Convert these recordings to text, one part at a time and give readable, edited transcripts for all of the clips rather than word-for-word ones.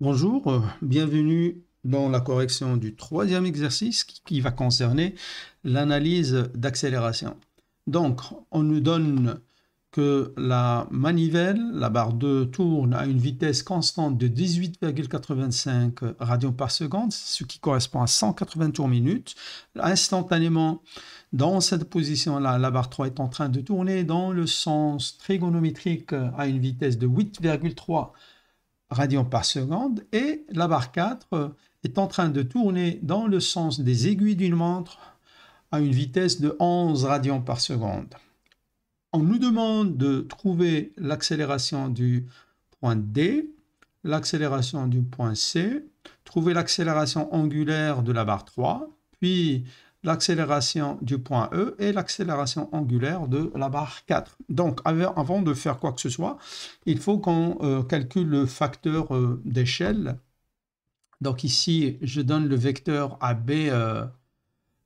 Bonjour, bienvenue dans la correction du troisième exercice qui va concerner l'analyse d'accélération. Donc, on nous donne que la manivelle, la barre 2, tourne à une vitesse constante de 18,85 radians par seconde, ce qui correspond à 180 tours minutes. Instantanément, dans cette position-là, la barre 3 est en train de tourner dans le sens trigonométrique à une vitesse de 8,3 radians par seconde et la barre 4 est en train de tourner dans le sens des aiguilles d'une montre à une vitesse de 11 radians par seconde. On nous demande de trouver l'accélération du point D, l'accélération du point C, trouver l'accélération angulaire de la barre 3, puis l'accélération du point E et l'accélération angulaire de la barre 4. Donc, avant de faire quoi que ce soit, il faut qu'on calcule le facteur d'échelle. Donc ici, je donne le vecteur AB,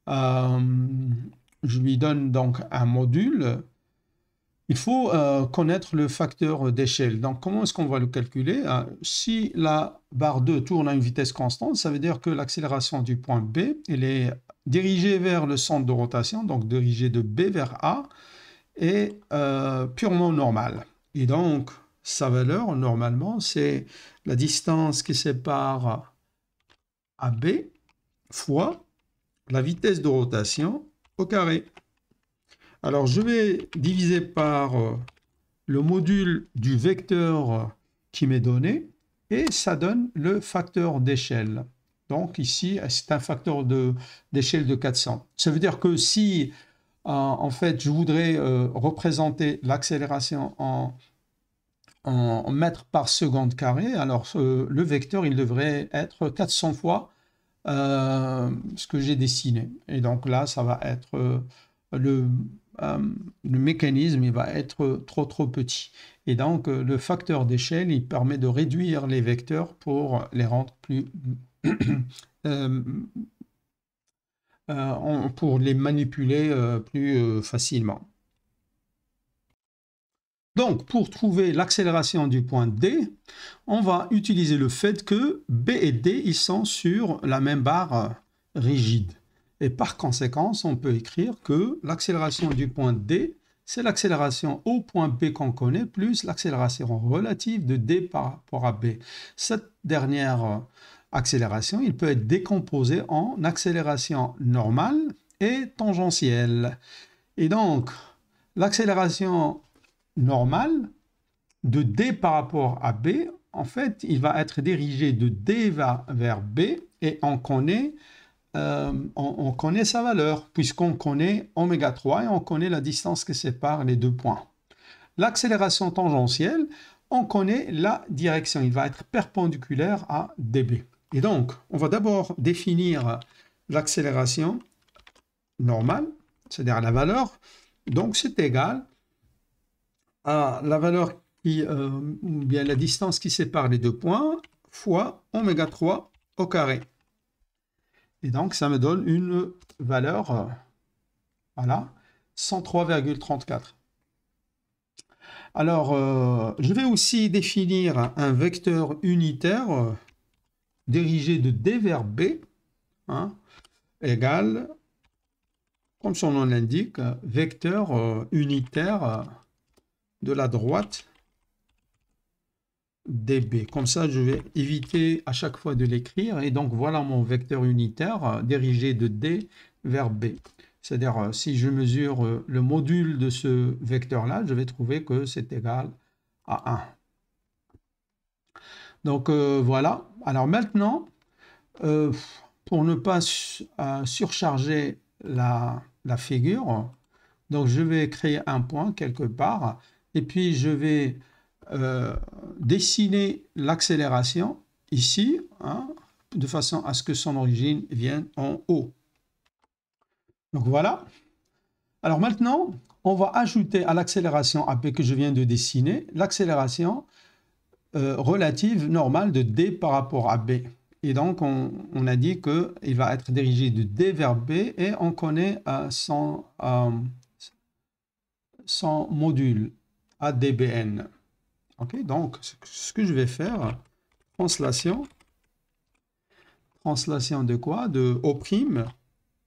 je lui donne donc un module. Il faut connaître le facteur d'échelle. Donc, comment est-ce qu'on va le calculer? Si la barre 2 tourne à une vitesse constante, ça veut dire que l'accélération du point B, elle est dirigée vers le centre de rotation, donc dirigée de B vers A, est purement normale. Et donc, sa valeur, normalement, c'est la distance qui sépare AB fois la vitesse de rotation au carré. Alors, je vais diviser par le module du vecteur qui m'est donné et ça donne le facteur d'échelle. Donc ici, c'est un facteur d'échelle de 400. Ça veut dire que si, en fait, je voudrais représenter l'accélération en mètres par seconde carré, alors le vecteur, il devrait être 400 fois ce que j'ai dessiné. Et donc là, ça va être le, le mécanisme, il va être trop petit. Et donc, le facteur d'échelle, il permet de réduire les vecteurs pour les rendre plus... pour les manipuler plus facilement. Donc, pour trouver l'accélération du point D, on va utiliser le fait que B et D, ils sont sur la même barre rigide. Et par conséquent, on peut écrire que l'accélération du point D, c'est l'accélération au point B qu'on connaît, plus l'accélération relative de D par rapport à B. Cette dernière accélération, il peut être décomposée en accélération normale et tangentielle. Et donc, l'accélération normale de D par rapport à B, en fait, il va être dirigé de D vers B et on connaît sa valeur puisqu'on connaît oméga 3 et on connaît la distance qui sépare les deux points. L'accélération tangentielle, on connaît la direction, il va être perpendiculaire à dB. Et donc, on va d'abord définir l'accélération normale, c'est-à-dire la valeur. Donc, c'est égal à la valeur ou bien la distance qui sépare les deux points fois oméga 3 au carré. Et donc, ça me donne une valeur, voilà, 103,34. Alors, je vais aussi définir un vecteur unitaire dirigé de D vers B, hein, égal, comme son nom l'indique, vecteur unitaire de la droite dB. Comme ça, je vais éviter à chaque fois de l'écrire. Et donc, voilà mon vecteur unitaire dirigé de D vers B. C'est-à-dire, si je mesure le module de ce vecteur-là, je vais trouver que c'est égal à 1. Donc, voilà. Alors maintenant, pour ne pas surcharger la figure, donc je vais créer un point quelque part et puis je vais dessiner l'accélération ici, hein, de façon à ce que son origine vienne en haut. Donc voilà. Alors maintenant, on va ajouter à l'accélération AB que je viens de dessiner, l'accélération relative normale de D par rapport à B. Et donc, on a dit qu'il va être dirigé de D vers B et on connaît son module ADBN. Ok, donc ce que je vais faire, translation de quoi? De O',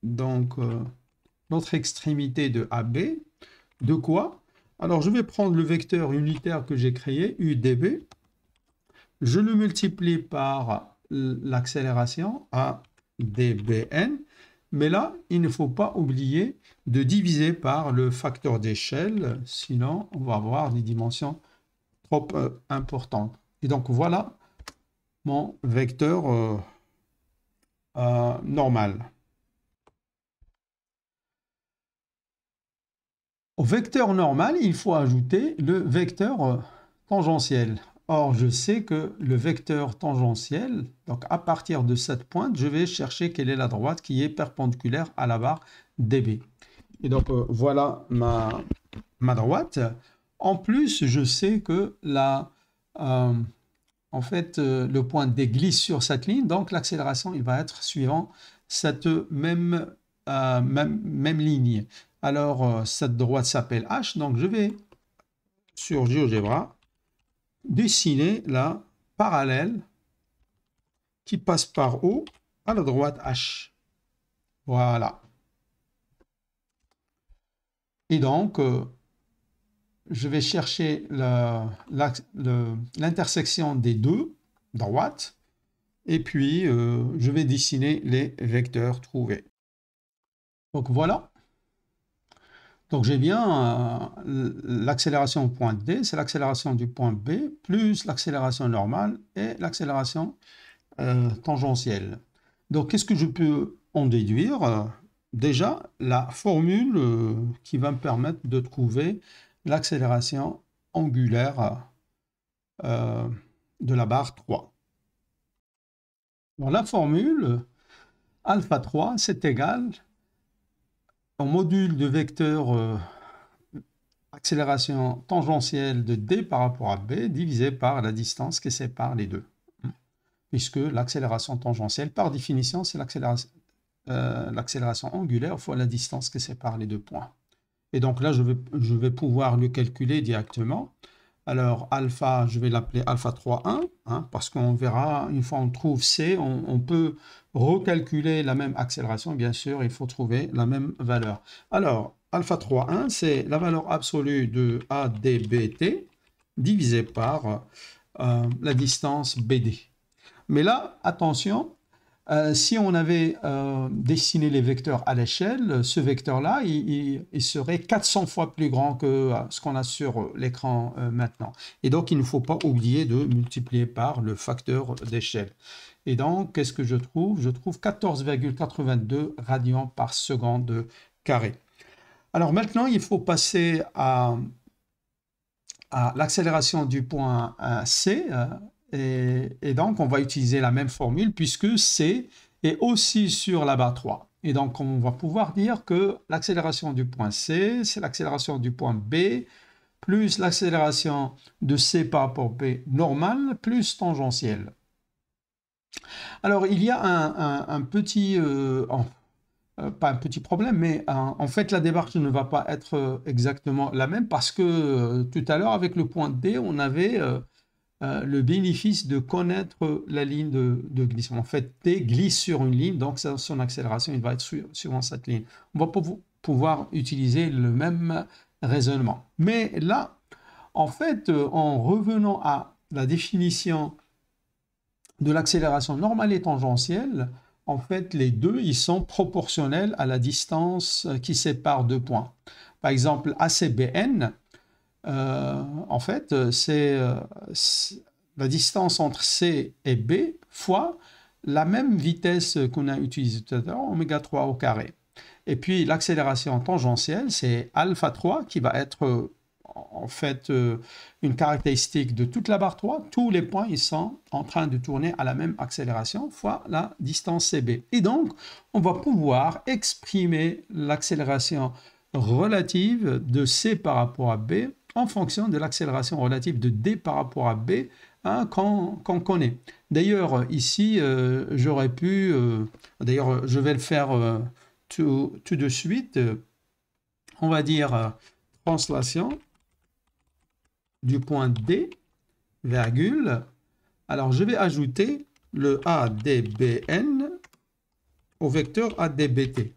donc l'autre extrémité de AB, de quoi? Alors je vais prendre le vecteur unitaire que j'ai créé, UDB, je le multiplie par l'accélération ADBN, mais là, il ne faut pas oublier de diviser par le facteur d'échelle, sinon on va avoir des dimensions trop importantes. Et donc voilà mon vecteur normal. Au vecteur normal, il faut ajouter le vecteur tangentiel. Or, je sais que le vecteur tangentiel, donc à partir de cette pointe, je vais chercher quelle est la droite qui est perpendiculaire à la barre DB. Et donc, voilà ma droite. En plus, je sais que en fait, le point D glisse sur cette ligne, donc l'accélération, il va être suivant cette même ligne. Alors, cette droite s'appelle H, donc je vais, sur GeoGebra, dessiner la parallèle qui passe par O à la droite H. Voilà. Et donc, je vais chercher l'intersection des deux droites, et puis je vais dessiner les vecteurs trouvés. Donc voilà. Donc j'ai bien l'accélération au point D, c'est l'accélération du point B, plus l'accélération normale et l'accélération tangentielle. Donc qu'est-ce que je peux en déduire? Déjà, la formule qui va me permettre de trouver l'accélération angulaire de la barre 3. Alors, la formule alpha 3, c'est égal au module de vecteur accélération tangentielle de D par rapport à B divisé par la distance qui sépare les deux. Puisque l'accélération tangentielle, par définition, c'est l'accélération angulaire fois la distance qui sépare les deux points. Et donc là, je vais pouvoir le calculer directement. Alors, alpha, je vais l'appeler alpha 3,1, parce qu'on verra, une fois on trouve C, on peut recalculer la même accélération. Bien sûr, il faut trouver la même valeur. Alors, alpha 3,1, c'est la valeur absolue de ADBT divisé par la distance BD. Mais là, attention, si on avait dessiné les vecteurs à l'échelle, ce vecteur-là, il serait 400 fois plus grand que ce qu'on a sur l'écran maintenant. Et donc, il ne faut pas oublier de multiplier par le facteur d'échelle. Et donc, qu'est-ce que je trouve? Je trouve 14,82 radians par seconde carré. Alors maintenant, il faut passer à l'accélération du point C, et donc on va utiliser la même formule puisque C est aussi sur la barre 3. Et donc on va pouvoir dire que l'accélération du point C, c'est l'accélération du point B, plus l'accélération de C par rapport à B normale, plus tangentielle. Alors il y a un petit... pas un petit problème, mais en fait, la démarche ne va pas être exactement la même parce que tout à l'heure, avec le point D, on avait le bénéfice de connaître la ligne de glissement. En fait, D glisse sur une ligne, donc son accélération, il va être suivant cette ligne. On va pouvoir utiliser le même raisonnement. Mais là, en fait, en revenant à la définition de l'accélération normale et tangentielle, en fait, les deux, ils sont proportionnels à la distance qui sépare deux points. Par exemple, ACBN, en fait, c'est la distance entre C et B fois la même vitesse qu'on a utilisée tout à l'heure, oméga 3 au carré. Et puis, l'accélération tangentielle, c'est alpha 3 qui va être en fait une caractéristique de toute la barre 3. Tous les points, ils sont en train de tourner à la même accélération fois la distance CB. Et donc, on va pouvoir exprimer l'accélération relative de C par rapport à B en fonction de l'accélération relative de D par rapport à B qu'on connaît. D'ailleurs, ici, j'aurais pu... d'ailleurs, je vais le faire tout de suite. On va dire translation du point D, virgule, Alors, je vais ajouter le ADBN au vecteur ADBT.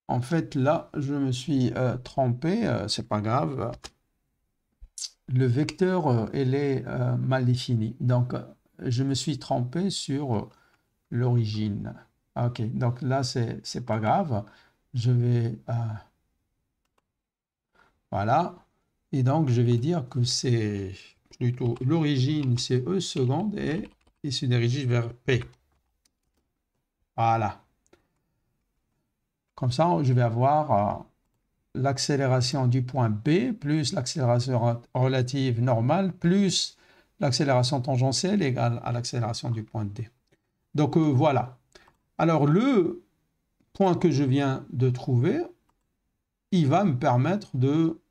En fait, là, je me suis trompé, c'est pas grave. Le vecteur, il est mal défini. Donc, je me suis trompé sur l'origine. Ok, donc là, c'est pas grave. Je vais... voilà. Et donc, je vais dire que c'est plutôt l'origine, c'est E seconde et il se dirige vers P. Voilà. Comme ça, je vais avoir l'accélération du point B plus l'accélération relative normale plus l'accélération tangentielle égale à l'accélération du point D. Donc voilà. Alors le point que je viens de trouver, il va me permettre de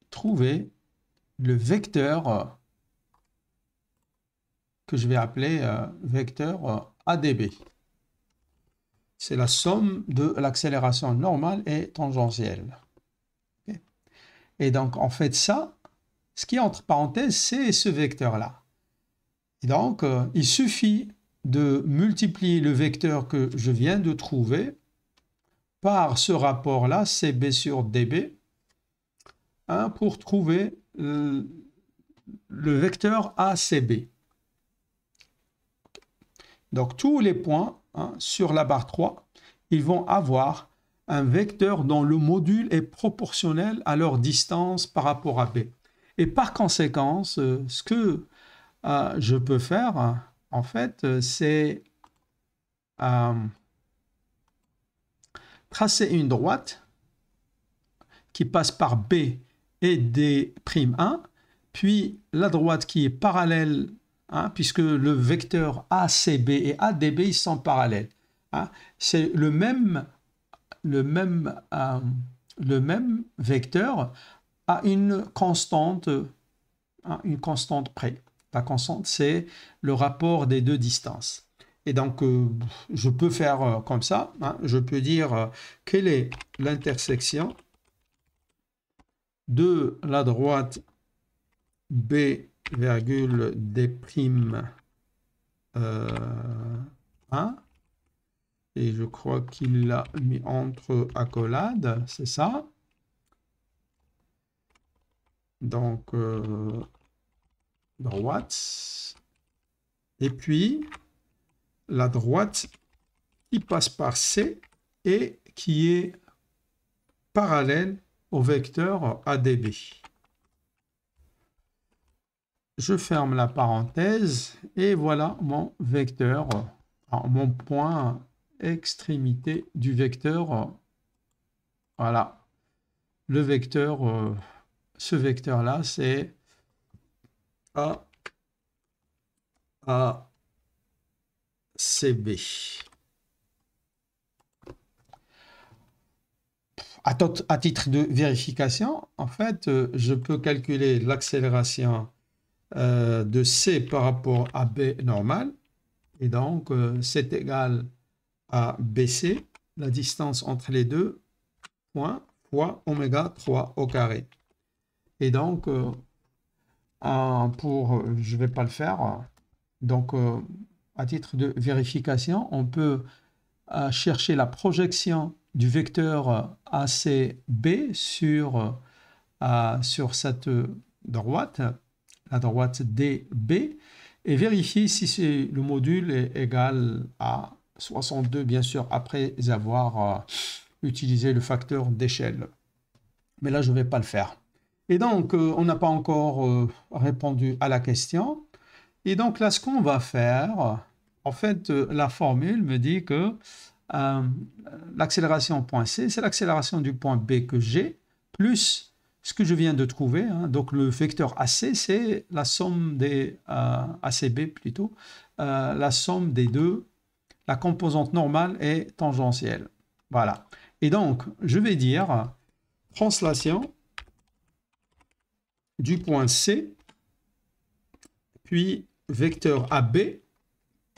trouver le vecteur que je vais appeler vecteur ADB. C'est la somme de l'accélération normale et tangentielle. Okay. Et donc, en fait, ça, ce qui est entre parenthèses, c'est ce vecteur-là. Et donc, il suffit de multiplier le vecteur que je viens de trouver par ce rapport-là, CB sur DB, hein, pour trouver le vecteur ACB. Donc, tous les points sur la barre 3, ils vont avoir un vecteur dont le module est proportionnel à leur distance par rapport à B. Et par conséquent, ce que je peux faire, en fait, c'est tracer une droite qui passe par B et D'1, puis la droite qui est parallèle, puisque le vecteur ACB et ADB ils sont parallèles. C'est le même vecteur à une constante près. La constante, c'est le rapport des deux distances. Et donc, je peux faire comme ça. Je peux dire quelle est l'intersection de la droite B, D'1. Et je crois qu'il l'a mis entre accolades, c'est ça. Donc, droite. Et puis, la droite qui passe par C et qui est parallèle au vecteur ADB. Je ferme la parenthèse et voilà mon vecteur, mon point extrémité du vecteur. Voilà. Le vecteur, ce vecteur-là, c'est ACB. À titre de vérification, en fait, je peux calculer l'accélération de C par rapport à B normal. Et donc, c'est égal à BC, la distance entre les deux points, fois oméga 3 au carré. Et donc, je ne vais pas le faire. Donc, à titre de vérification, on peut chercher la projection du vecteur ACB sur cette droite, la droite DB, et vérifier si le module est égal à 62, bien sûr, après avoir utilisé le facteur d'échelle. Mais là, je ne vais pas le faire. Et donc, on n'a pas encore répondu à la question. Et donc, là, ce qu'on va faire, en fait, la formule me dit que l'accélération point C, c'est l'accélération du point B que j'ai, plus ce que je viens de trouver. Donc, le vecteur AC, c'est la somme des ACB plutôt, la somme des deux, la composante normale et tangentielle. Voilà. Et donc, je vais dire translation du point C, puis vecteur AB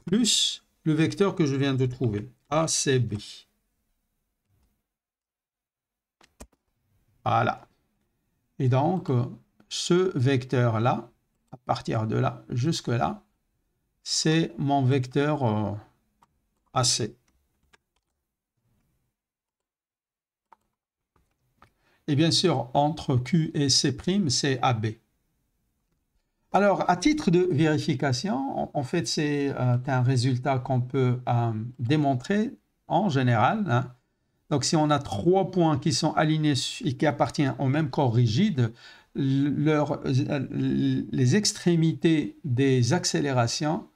plus le vecteur que je viens de trouver, ACB. Voilà. Et donc, ce vecteur-là, à partir de là jusque-là, c'est mon vecteur AC. Et bien sûr, entre Q et C', c'est AB. Alors, à titre de vérification, en fait, c'est un résultat qu'on peut démontrer en général. Hein. Donc, si on a 3 points qui sont alignés et qui appartiennent au même corps rigide, les extrémités des accélérations,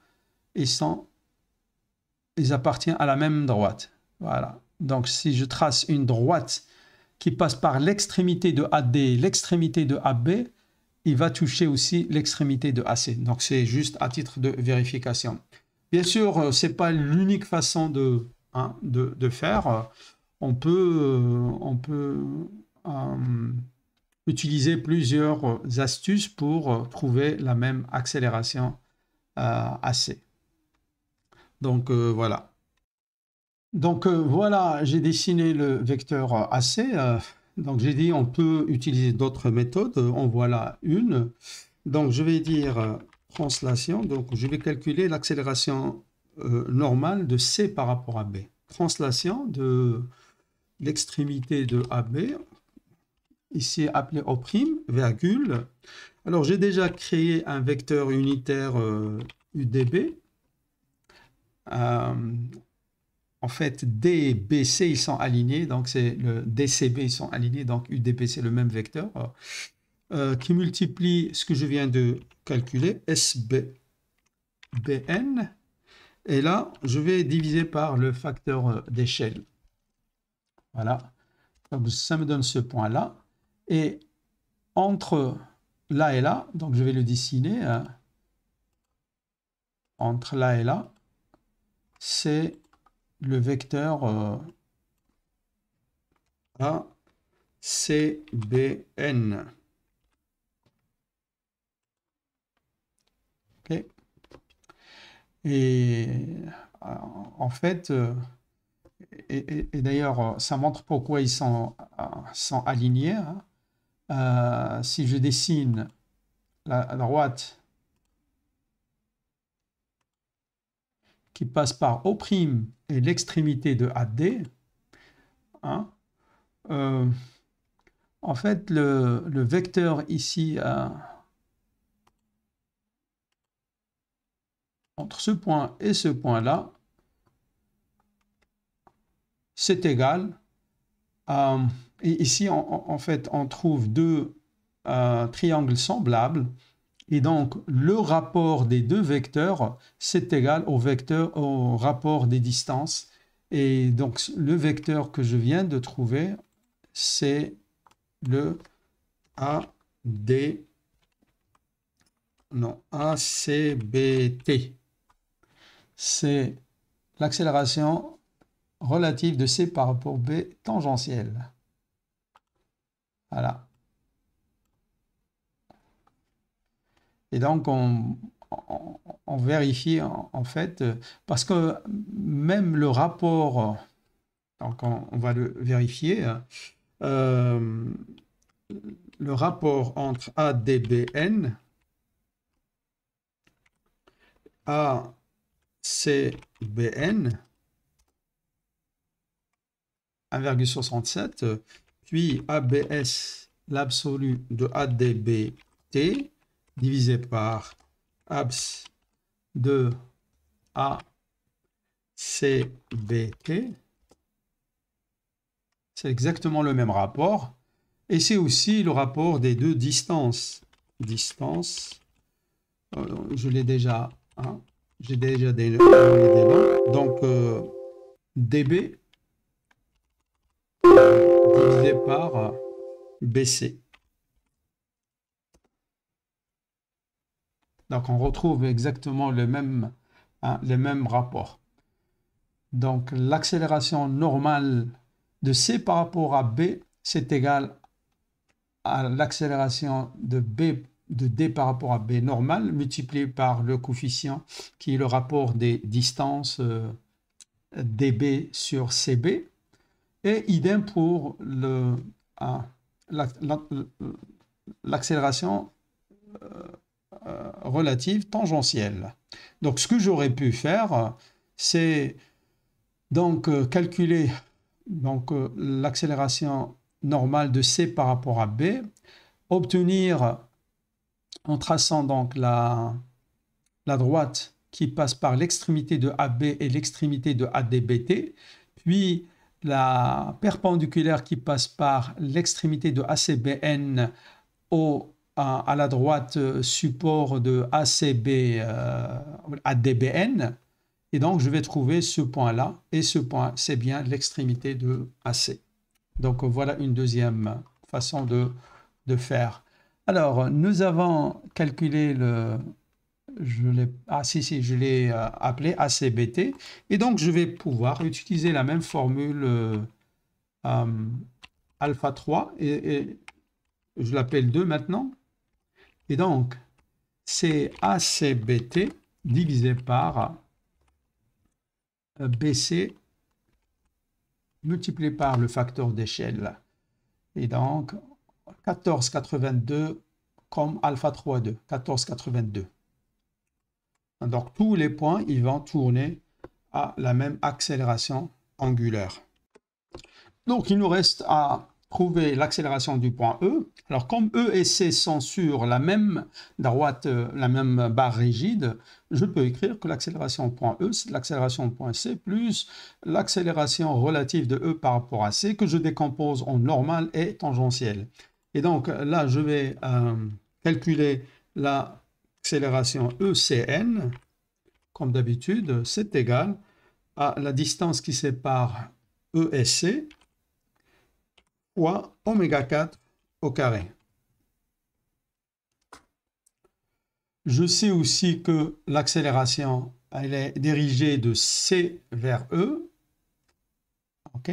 ils appartiennent à la même droite. Voilà. Donc, si je trace une droite qui passe par l'extrémité de AD, l'extrémité de AB, il va toucher aussi l'extrémité de AC. Donc, c'est juste à titre de vérification. Bien sûr, ce n'est pas l'unique façon de faire. On peut utiliser plusieurs astuces pour trouver la même accélération AC. Donc, voilà. Donc, voilà, j'ai dessiné le vecteur AC. Donc, j'ai dit on peut utiliser d'autres méthodes. En voilà une. Donc, je vais dire translation. Donc, je vais calculer l'accélération normale de C par rapport à B. Translation de l'extrémité de AB, ici appelé O', virgule. Alors, j'ai déjà créé un vecteur unitaire UDB. En fait, D et BC, ils sont alignés, donc c'est le DCB, ils sont alignés, donc UDB, c'est le même vecteur, qui multiplie ce que je viens de calculer, SBN, et là, je vais diviser par le facteur d'échelle. Voilà, donc ça me donne ce point-là, et entre là et là, donc je vais le dessiner, entre là et là, c'est le vecteur ACBN. Okay. Et en fait, et d'ailleurs, ça montre pourquoi ils sont alignés. Hein. Si je dessine la droite qui passe par O' et l'extrémité de AD, hein, en fait, le vecteur ici, entre ce point et ce point-là, c'est égal. Et ici, en fait, on trouve deux triangles semblables. Et donc, le rapport des deux vecteurs, c'est égal au rapport des distances. Et donc, le vecteur que je viens de trouver, c'est le ACBT. C'est l'accélération relative de C par rapport B tangentielle. Voilà. Et donc, on vérifie en fait, parce que même le rapport, donc on va le vérifier, le rapport entre ADBN, ACBN, 1,67, puis ABS, l'absolu de ADBT, divisé par abs de ACBT. C'est exactement le même rapport. Et c'est aussi le rapport des deux distances. Distance, je l'ai déjà, hein, j'ai déjà des noms. Donc, DB divisé par BC. Donc, on retrouve exactement le même rapport. Donc, l'accélération normale de C par rapport à B, c'est égal à l'accélération de B de D par rapport à B normal multiplié par le coefficient qui est le rapport des distances DB sur CB. Et idem pour l'accélération relative tangentielle. Donc ce que j'aurais pu faire, c'est donc calculer l'accélération normale de C par rapport à B, obtenir en traçant donc la droite qui passe par l'extrémité de AB et l'extrémité de ADBT, puis la perpendiculaire qui passe par l'extrémité de ACBN à la droite support de ACB ADBN. Et donc, je vais trouver ce point-là. Et ce point, c'est bien l'extrémité de AC. Donc, voilà une deuxième façon de faire. Alors, nous avons calculé je l'ai appelé ACBT. Et donc, je vais pouvoir utiliser la même formule alpha 3. Et je l'appelle 2 maintenant. Et donc, c'est ACBT divisé par BC multiplié par le facteur d'échelle. Et donc, 14,82 comme alpha 3,2. 14,82. Donc, tous les points, ils vont tourner à la même accélération angulaire. Donc, il nous reste à trouver l'accélération du point E. Alors, comme E et C sont sur la même droite, la même barre rigide, je peux écrire que l'accélération point E, c'est l'accélération point C plus l'accélération relative de E par rapport à C que je décompose en normale et tangentielle. Et donc, là, je vais calculer l'accélération ECN. Comme d'habitude, c'est égal à la distance qui sépare E et C fois oméga 4 au carré. Je sais aussi que l'accélération, elle est dirigée de C vers E. OK?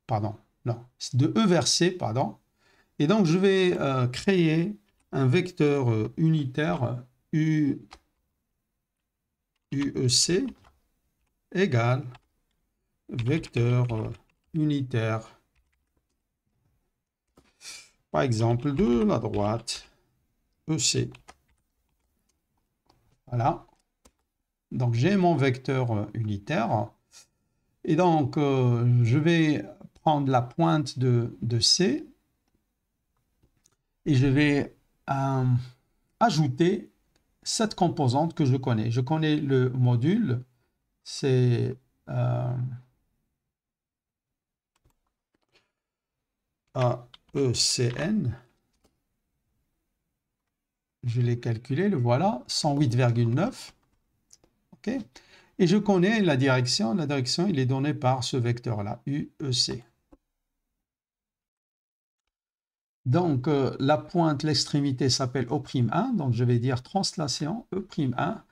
Pardon, non, de E vers C, pardon. Et donc, je vais créer un vecteur unitaire UEC égale vecteur unitaire, par exemple, de la droite EC. Voilà. Donc, j'ai mon vecteur unitaire. Et donc, je vais prendre la pointe de C et je vais ajouter cette composante que je connais. Je connais le module, c'est AECN. Je l'ai calculé, le voilà, 108,9. OK. Et je connais la direction. La direction, il est donné par ce vecteur-là, UEC. Donc, la pointe, l'extrémité s'appelle O'1. Donc, je vais dire translation E'1.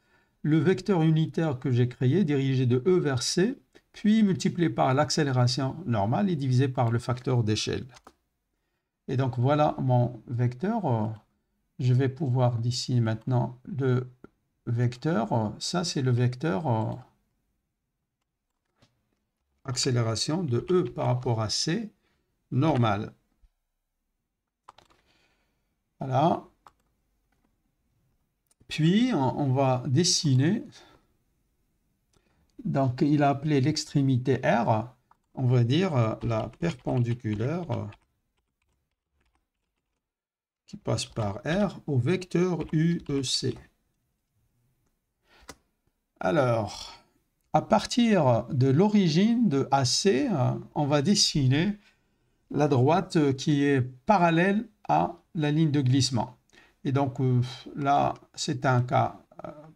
Le vecteur unitaire que j'ai créé, dirigé de E vers C, puis multiplié par l'accélération normale et divisé par le facteur d'échelle. Et donc, voilà mon vecteur. Je vais pouvoir dessiner maintenant le vecteur. Ça, c'est le vecteur accélération de E par rapport à C normal. Voilà. Puis, on va dessiner. Donc, il a appelé l'extrémité R. On va dire la perpendiculaire qui passe par R au vecteur UEC. Alors, à partir de l'origine de AC, on va dessiner la droite qui est parallèle à la ligne de glissement. Et donc là, c'est un cas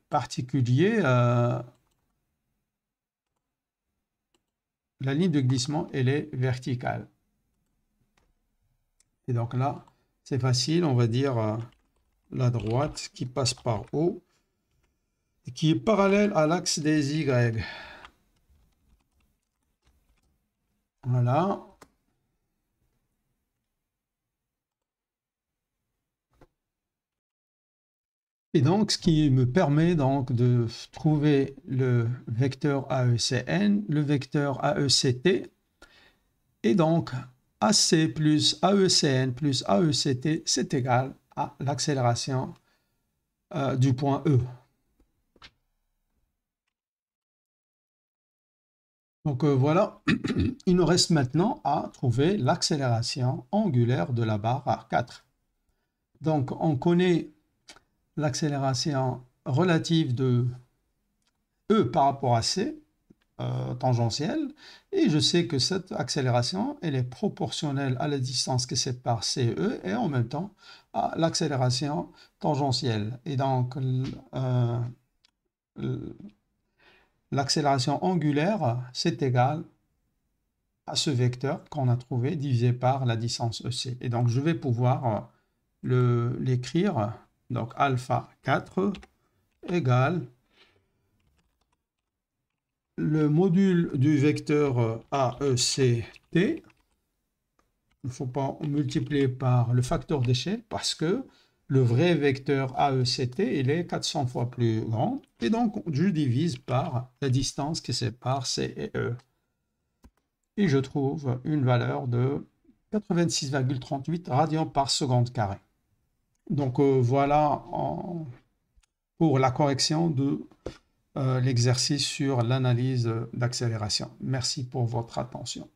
particulier. La ligne de glissement, elle est verticale. Et donc là, c'est facile, on va dire la droite qui passe par O et qui est parallèle à l'axe des Y. Voilà. Et donc, ce qui me permet donc de trouver le vecteur AECN, le vecteur AECT, et donc AC plus AECN plus AECT, c'est égal à l'accélération du point E. Donc voilà, il nous reste maintenant à trouver l'accélération angulaire de la barre R4. Donc on connaît l'accélération relative de E par rapport à C, tangentielle, et je sais que cette accélération, elle est proportionnelle à la distance qui sépare C et E, et en même temps à l'accélération tangentielle. Et donc, l'accélération angulaire, c'est égal à ce vecteur qu'on a trouvé divisé par la distance EC. Et donc, je vais pouvoir l'écrire. Donc, alpha 4 égale le module du vecteur AECT. Il ne faut pas multiplier par le facteur d'échelle parce que le vrai vecteur AECT, il est 400 fois plus grand. Et donc, je divise par la distance qui sépare C et E. Et je trouve une valeur de 86,38 radians par seconde carré. Donc, voilà pour la correction de l'exercice sur l'analyse d'accélération. Merci pour votre attention.